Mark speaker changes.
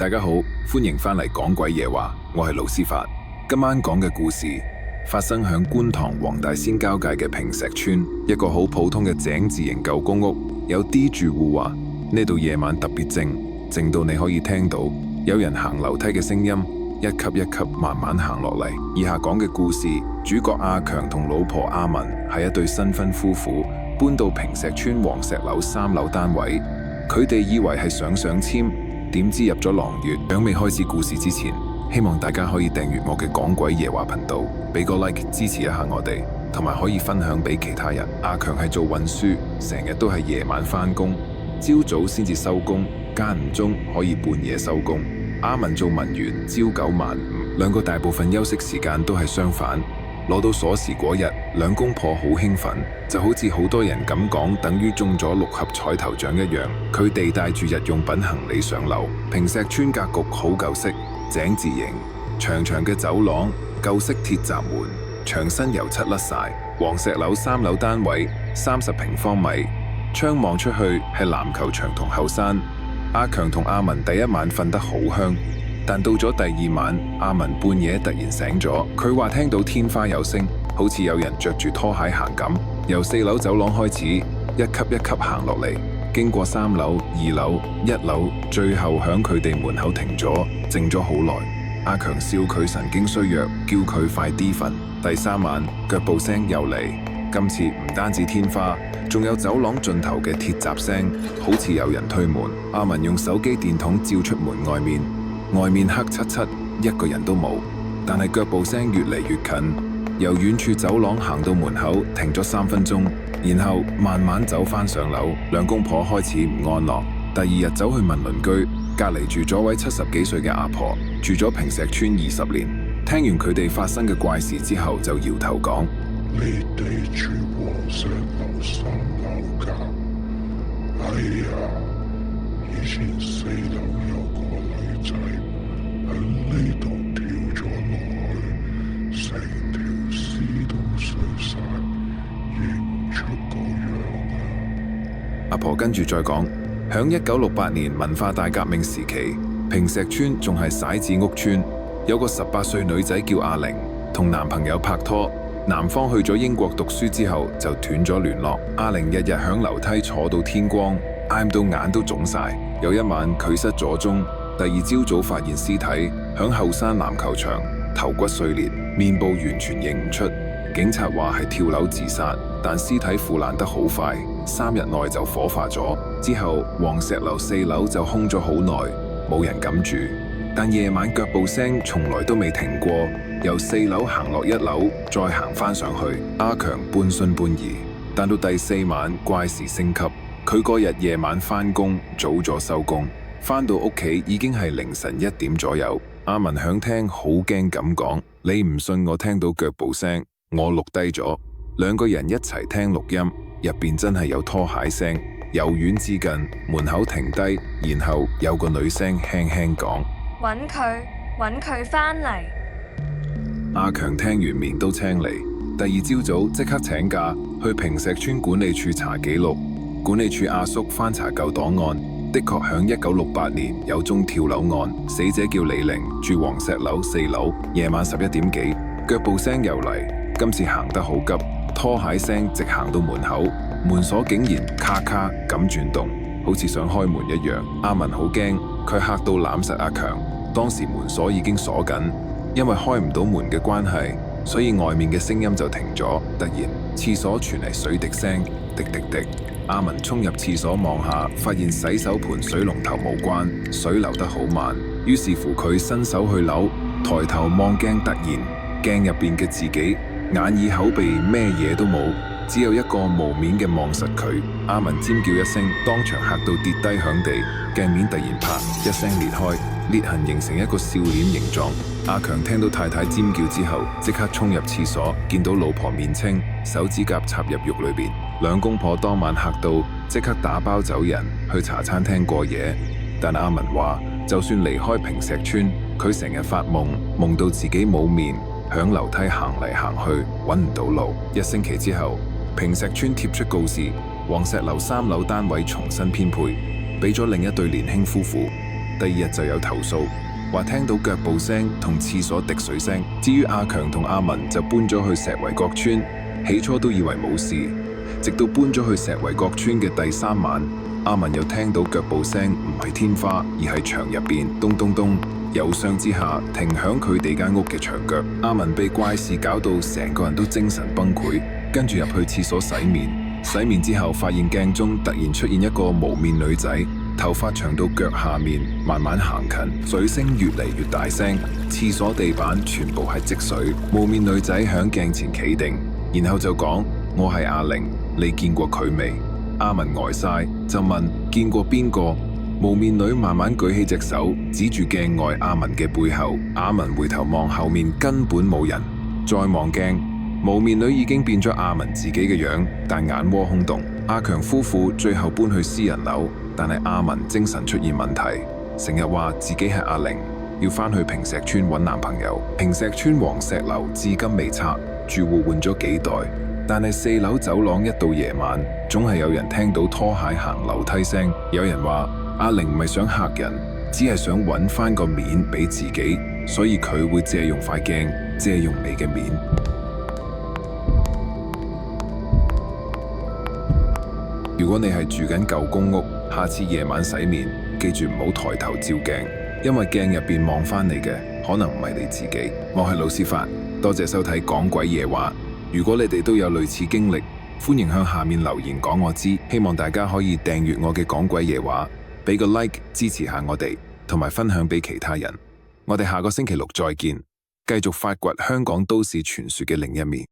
Speaker 1: 大家好，歡迎返嚟講鬼夜話，我係盧思發。今晚講嘅故事發生響觀塘黃大仙交界嘅坪石邨，一個好普通嘅井字型舊公屋。有啲住戶話呢度夜晚特別靜，靜到你可以聽到有人行樓梯嘅聲音，一級一級慢慢行落嚟。以下講嘅故事，主角阿強同老婆阿文係一對新婚夫婦，搬到坪石邨黃石樓3樓單位。佢哋以為係上籤，點知入咗狼穴。響未開始故事之前，希望大家可以訂閱我嘅講鬼夜話頻道，俾個 like 支持一下我哋，同埋可以分享俾其他人。阿強係做運輸，成日都係夜晚返工，朝早先至收工，間唔中可以半夜收工。阿文做文員，朝9晚5，兩個大部分休息時間都係相反。攞到鎖匙嗰日，兩公婆好興奮，就好似好多人咁講，等於中咗6合彩頭獎一樣。佢哋帶住日用品行李上樓。坪石邨格局好舊式，井字形，長長嘅走廊，舊式鐵閘門，牆身油漆甩晒。黃石樓3樓單位，30平方米，窗望出去係籃球場同後山。阿強同阿文第一晚瞓得好香。但到咗第2晚，阿文半夜突然醒咗，佢話聽到天花有聲，好似有人着住拖鞋行咁。由4樓走廊開始，一級一級行落嚟，經過3樓、2樓、1樓，最後響佢哋門口停咗，靜咗好耐。阿強笑佢神經衰弱，叫佢快啲瞓。第3晚，腳步聲又嚟，今次唔單止天花，仲有走廊盡頭嘅鐵閘聲，好似有人推門。阿文用手機電筒照出門外面。外面黑漆漆，一個人都冇，但係腳步聲越嚟越近，由遠處走廊行到門口，停咗3分鐘，然後慢慢走返上樓。兩公婆開始唔安樂。第2日走去問鄰居，隔離住咗位70幾歲嘅阿婆，住咗坪石邨20年。聽完佢哋發生嘅怪事之後，就搖頭講：
Speaker 2: 你哋住黃石樓3樓㗎？係啊，以前4樓有個女仔喺呢度跳咗落去，成條屍都碎晒，認唔出個樣啊！
Speaker 1: 阿婆跟住再講，響1968年文化大革命時期，坪石邨仲係徙置屋邨，有個18歲女仔叫阿玲，同男朋友拍拖，男方去咗英國讀書之後就斷咗聯絡。阿玲日日響樓梯坐到天光，嗌到眼都腫晒。有一晚佢失咗蹤，第2朝早發現屍體響後山籃球場，頭骨碎裂，面部完全認唔出。警察話係跳樓自殺，但屍體腐爛得好快，3日內就火化咗。之後黃石樓4樓就空咗好耐，冇人敢住。但夜晚腳步聲從來都未停過，由4樓行落1樓，再行返上去。阿強半信半疑，但到第4晚怪事升級。佢嗰日夜晚返工，早咗收工，返到屋企已經係凌晨1點左右。阿文響廳好驚咁講：你唔信我聽到腳步聲，我錄低咗。兩個人一齊聽錄音，入邊真係有拖鞋聲，由遠至近，門口停低，然後有個女聲輕輕講：
Speaker 3: 搵佢返嚟。
Speaker 1: 阿強聽完面都青嚟，第2朝早即刻請假去坪石邨管理處查記錄。管理處阿叔翻查舊檔案，的確響1968年有宗跳樓案，死者叫李玲，住黃石樓4樓，夜晚11點幾，腳步聲又嚟，今次行得好急，拖鞋聲直行到門口，門鎖竟然咔咔咁轉動，好似想開門一樣。阿文好驚，佢嚇到攬實阿強。當時門鎖已經鎖緊，因為開唔到門嘅關係，所以外面嘅聲音就停咗。突然廁所傳嚟水滴聲，滴滴滴。阿文衝入廁所望下，發現洗手盆水龍頭冇關，水流得好慢。於是乎佢伸手去扭，抬頭望鏡，突然鏡入邊嘅自己眼耳口鼻咩嘢都冇，只有一個無面嘅望實佢。阿文尖叫一聲，當場嚇到跌低響地，鏡面突然啪一聲裂開，裂痕形成一個笑臉形狀。阿強聽到太太尖叫之後，即刻衝入廁所，見到老婆面青，手指甲插入肉裏邊。兩公婆當晚嚇到，即刻打包走人去茶餐廳過夜。但阿文話，就算離開坪石邨，佢成日發夢，夢到自己冇面，響樓梯行嚟行去，揾唔到路。1星期之後，坪石邨貼出告示，黃石樓3樓單位重新編配，俾咗另一對年輕夫婦。第二日就有投訴，話聽到腳步聲同廁所滴水聲。至於阿強同阿文就搬咗去石圍角村，起初都以為冇事，直到搬咗去石圍角村嘅第3晚，阿文又聽到腳步聲唔係天花，而係牆入邊咚咚咚，有傷之下停響佢哋間屋嘅牆腳。阿文被怪事搞到成個人都精神崩潰，跟住入去廁所洗面。洗面之後發現鏡中突然出現一個無面女仔，頭髮長到腳下面，慢慢行近，水聲越嚟越大聲，廁所地板全部係積水。無面女仔響鏡前企定，然後就講：我係阿玲，你見過佢未？阿文呆晒，就問：見過邊個？無面女慢慢舉起隻手，指住鏡外阿文嘅背後。阿文回頭望後面，根本冇人。再望鏡，無面女已經變咗阿文自己嘅樣，但眼窩空洞。阿強夫婦最後搬去私人樓，但係阿文精神出現問題，成日話自己係阿玲，要返去平石村揾男朋友。平石村黃石樓至今未拆，住戶換咗幾代，但係4樓走廊一到夜晚，總係有人聽到拖鞋行樓梯聲。有人話阿玲唔係想嚇人，只係想揾返個面俾自己，所以佢會借用塊鏡，借用你嘅面。如果你係住緊舊公屋，下次夜晚洗面，記住唔好抬頭照鏡，因為鏡入邊望返嚟嘅可能唔係你自己。我係老師發，多謝收睇講鬼夜話。如果你哋都有類似經歷，歡迎向下面留言講我知。希望大家可以訂閱我嘅講鬼夜話，俾個 like 支持下我哋，同埋分享俾其他人。我哋下個星期六再見，繼續發掘香港都市傳說嘅另一面。